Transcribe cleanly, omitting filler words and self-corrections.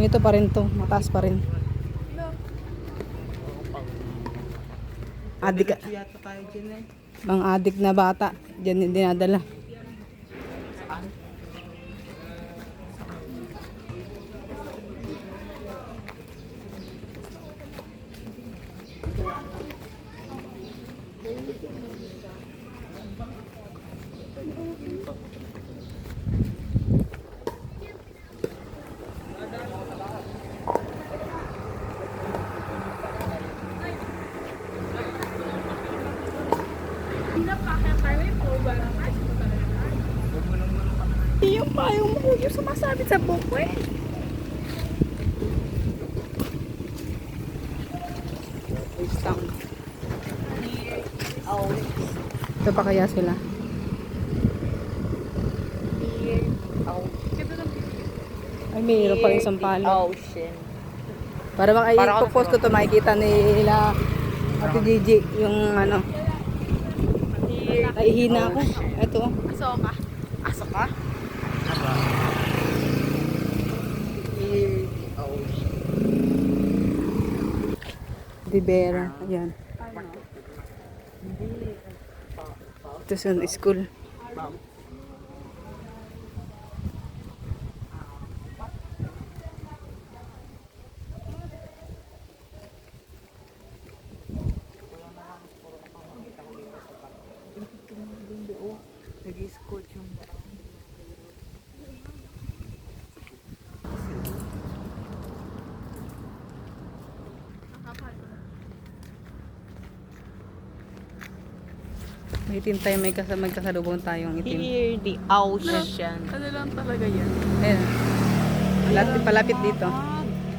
Ganito pa rin to, mataas pa rin. Adik, Yata tayo dyan eh. mga adik na bata, dyan dinadala. Saan? Yung payong mo, yung sumasabit sa buko eh. Isang. Ito pa kaya sila? Ay, mayroon pa rin isang palo. Ocean. Para makaipopost ko ito, makikita nila Ate Gigi, yung ano. Naihina ako. Ito. Aso ka. Aso ka? Rivera. Ayan. Ito sa school. Nag-i-scoot yung May itim tayo, may kasalubong tayong itim. Here, the ocean. Ano lang talaga yan? Ayan. Palapit dito.